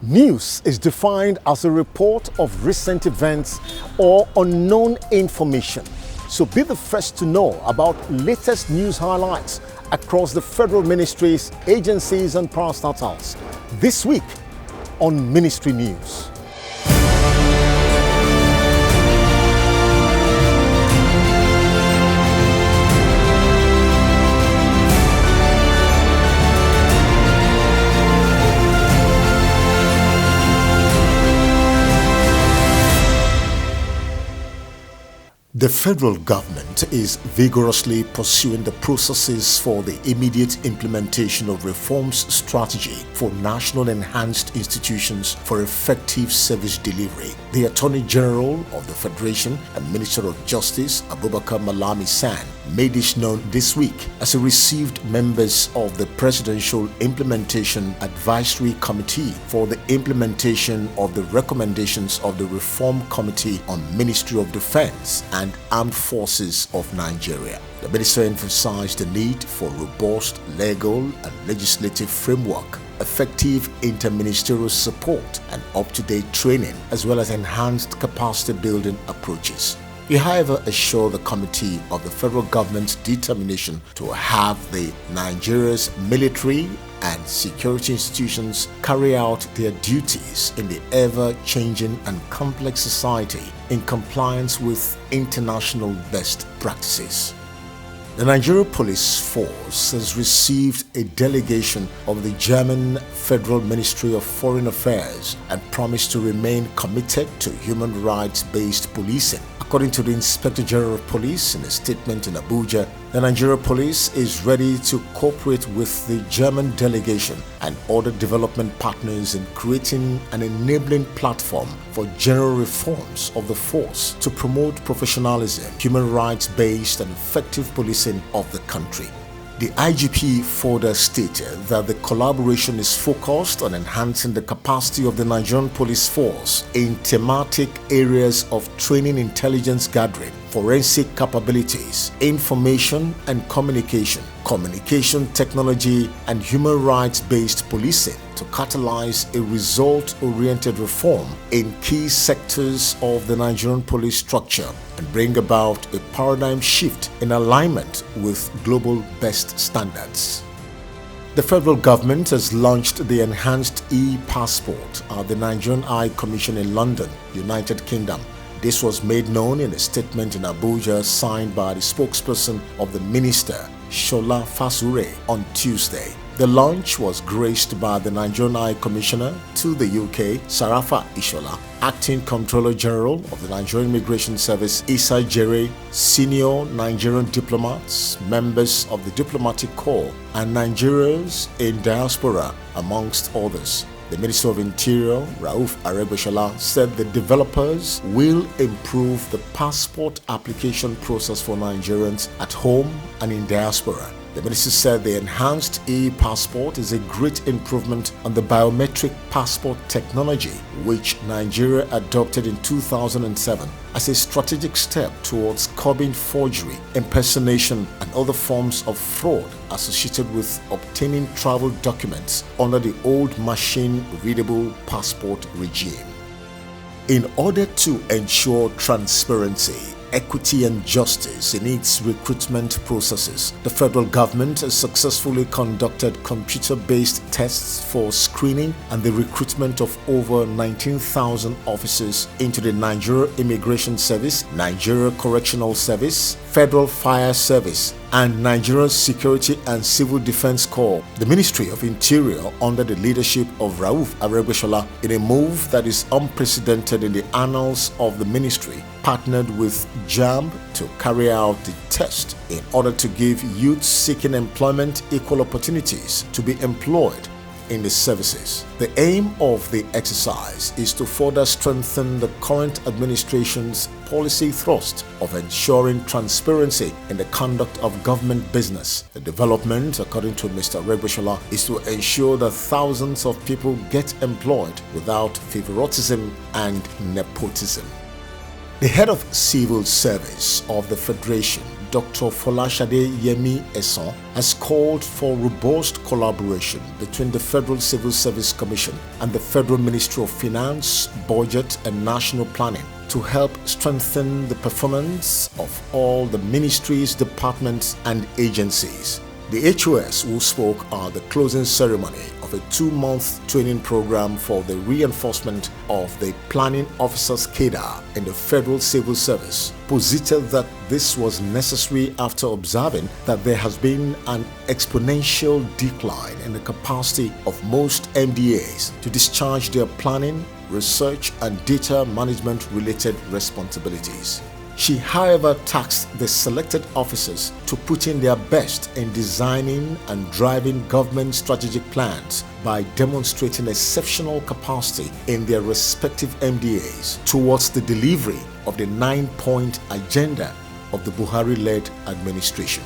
News is defined as a report of recent events or unknown information. So be the first to know about latest news highlights across the federal ministries, agencies and parastatals. This week on Ministry News. The federal government is vigorously pursuing the processes for the immediate implementation of reforms strategy for national enhanced institutions for effective service delivery. The Attorney General of the Federation and Minister of Justice, Abubakar Malami San, made this known this week as he received members of the Presidential Implementation Advisory Committee for the implementation of the recommendations of the Reform Committee on Ministry of Defense and Armed Forces of Nigeria. The minister emphasized the need for robust legal and legislative framework, effective interministerial support and up-to-date training, as well as enhanced capacity building approaches. He, however, assured the committee of the federal government's determination to have the Nigeria's military and security institutions carry out their duties in the ever-changing and complex society in compliance with international best practices. The Nigeria Police Force has received a delegation of the German Federal Ministry of Foreign Affairs and promised to remain committed to human rights-based policing. According to the Inspector General of Police in a statement in Abuja, the Nigeria Police is ready to cooperate with the German delegation and other development partners in creating an enabling platform for general reforms of the force to promote professionalism, human rights-based and effective policing of the country. The IGP further stated that the collaboration is focused on enhancing the capacity of the Nigerian Police Force in thematic areas of training, intelligence gathering, forensic capabilities, information and communication technology, and human rights-based policing to catalyze a result-oriented reform in key sectors of the Nigerian police structure and bring about a paradigm shift in alignment with global best standards. The federal government has launched the enhanced e-passport at the Nigerian High Commission in London, United Kingdom. This was made known in a statement in Abuja signed by the spokesperson of the minister, Shola Fasure, on Tuesday. The launch was graced by the Nigerian High Commissioner to the UK, Sarafa Ishola, Acting Comptroller General of the Nigerian Immigration Service, Isa Jere, senior Nigerian diplomats, members of the Diplomatic Corps, and Nigerians in diaspora, amongst others. The Minister of Interior, Rauf Aregbesola, said the developers will improve the passport application process for Nigerians at home and in diaspora. The minister said the enhanced e-passport is a great improvement on the biometric passport technology, which Nigeria adopted in 2007 as a strategic step towards curbing forgery, impersonation, and other forms of fraud associated with obtaining travel documents under the old machine-readable passport regime. In order to ensure transparency, equity and justice in its recruitment processes, the federal government has successfully conducted computer-based tests for screening and the recruitment of over 19,000 officers into the Nigeria Immigration Service, Nigeria Correctional Service, Federal Fire Service, and Nigerian Security and Civil Defense Corps. The Ministry of Interior, under the leadership of Rauf Aregbesola, in a move that is unprecedented in the annals of the ministry, partnered with JAMB to carry out the test in order to give youth seeking employment equal opportunities to be employed in the services. The aim of the exercise is to further strengthen the current administration's policy thrust of ensuring transparency in the conduct of government business. The development, according to Mr. Aregbesola, is to ensure that thousands of people get employed without favoritism and nepotism. The head of civil service of the Federation, Dr. Folashade Yemi Esson, has called for robust collaboration between the Federal Civil Service Commission and the Federal Ministry of Finance, Budget and National Planning to help strengthen the performance of all the ministries, departments and agencies. The HOS who spoke at the closing ceremony of a 2-month training program for the reinforcement of the planning officers' cadre in the Federal Civil Service posited that this was necessary after observing that there has been an exponential decline in the capacity of most MDAs to discharge their planning, research and data management related responsibilities. She, however, tasked the selected officers to put in their best in designing and driving government strategic plans by demonstrating exceptional capacity in their respective MDAs towards the delivery of the 9-point agenda of the Buhari-led administration.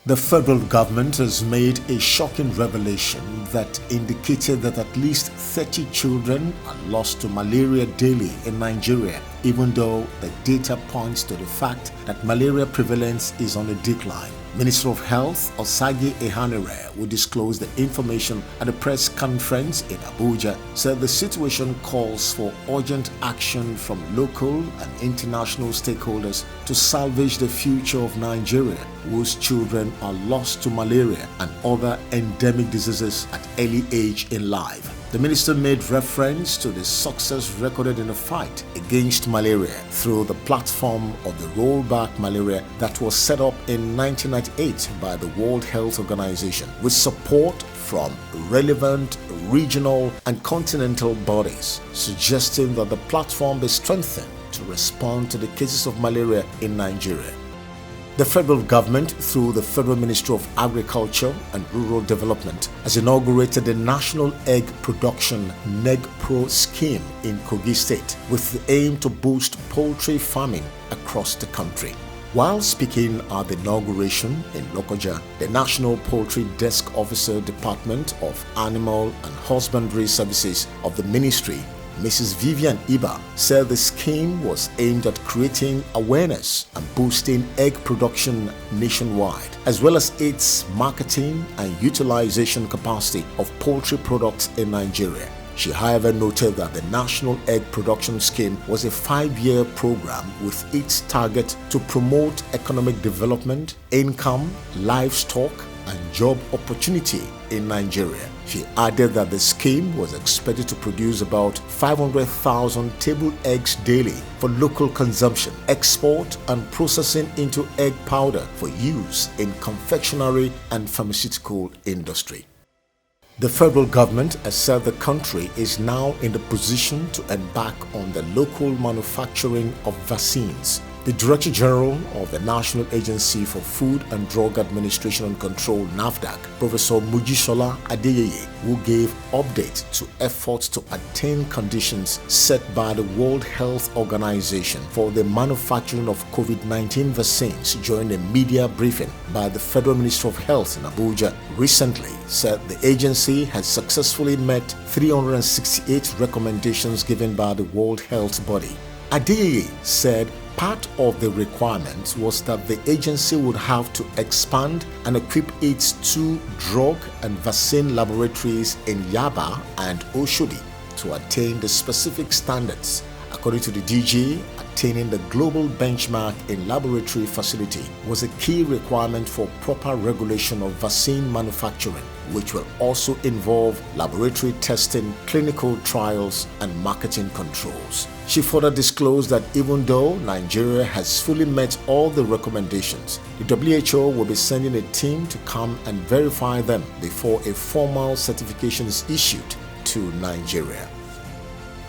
The federal government has made a shocking revelation that indicated that at least 30 children are lost to malaria daily in Nigeria, even though the data points to the fact that malaria prevalence is on a decline. Minister of Health Osagi Ehanire, who disclosed the information at a press conference in Abuja, said the situation calls for urgent action from local and international stakeholders to salvage the future of Nigeria, whose children are lost to malaria and other endemic diseases at early age in life. The minister made reference to the success recorded in the fight against malaria through the platform of the Rollback Malaria that was set up in 1998 by the World Health Organization with support from relevant regional and continental bodies, suggesting that the platform be strengthened to respond to the cases of malaria in Nigeria. The federal government, through the Federal Ministry of Agriculture and Rural Development, has inaugurated the National Egg Production NEG-PRO scheme in Kogi State with the aim to boost poultry farming across the country. While speaking at the inauguration in Lokoja, the National Poultry Desk Officer Department of Animal and Husbandry Services of the Ministry, Mrs. Vivian Iba, said the scheme was aimed at creating awareness and boosting egg production nationwide, as well as its marketing and utilization capacity of poultry products in Nigeria. She, however, noted that the National Egg Production Scheme was a 5-year program with its target to promote economic development, income, livestock, and job opportunity in Nigeria. She added that the scheme was expected to produce about 500,000 table eggs daily for local consumption, export and processing into egg powder for use in confectionery and pharmaceutical industry. The federal government has said the country is now in the position to embark on the local manufacturing of vaccines. The Director General of the National Agency for Food and Drug Administration and Control, NAFDAC, Professor Mujisola Adeyeye, who gave update to efforts to attain conditions set by the World Health Organization for the manufacturing of COVID-19 vaccines during a media briefing by the Federal Ministry of Health in Abuja recently, said the agency has successfully met 368 recommendations given by the World Health Body. Adeyeye said part of the requirement was that the agency would have to expand and equip its 2 drug and vaccine laboratories in Yaba and Oshodi to attain the specific standards. According to the DG, attaining the global benchmark in laboratory facility was a key requirement for proper regulation of vaccine manufacturing, which will also involve laboratory testing, clinical trials, and marketing controls. She further disclosed that even though Nigeria has fully met all the recommendations, the WHO will be sending a team to come and verify them before a formal certification is issued to Nigeria.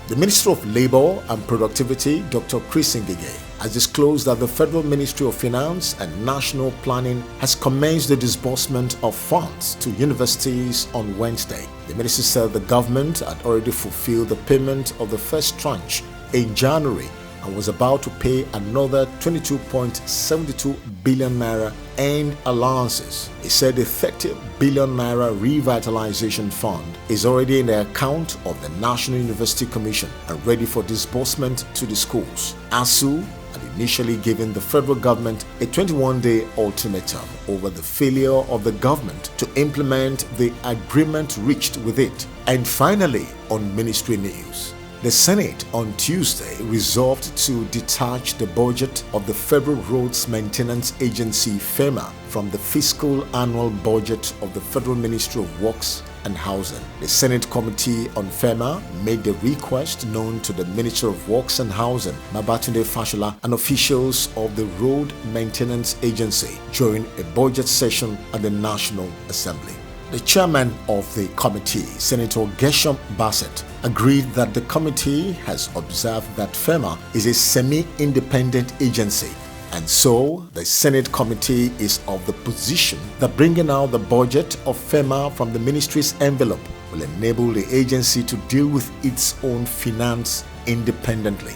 The Minister of Labour and Productivity, Dr. Chris Ngige, has disclosed that the Federal Ministry of Finance and National Planning has commenced the disbursement of funds to universities on Wednesday. The minister said the government had already fulfilled the payment of the first tranche in January and was about to pay another 22.72 billion naira in allowances. He said the 30 billion naira revitalization fund is already in the account of the National University Commission and ready for disbursement to the schools. ASU had initially given the federal government a 21-day ultimatum over the failure of the government to implement the agreement reached with it. And finally, on Ministry news, the Senate on Tuesday resolved to detach the budget of the Federal Roads Maintenance Agency (FEMA) from the fiscal annual budget of the Federal Ministry of Works and Housing. The Senate Committee on FEMA made the request known to the Minister of Works and Housing, Babatunde Fashola, and officials of the Road Maintenance Agency during a budget session at the National Assembly. The chairman of the committee, Senator Gershom Bassett, agreed that the committee has observed that FEMA is a semi-independent agency, and so the Senate committee is of the position that bringing out the budget of FEMA from the ministry's envelope will enable the agency to deal with its own finance independently.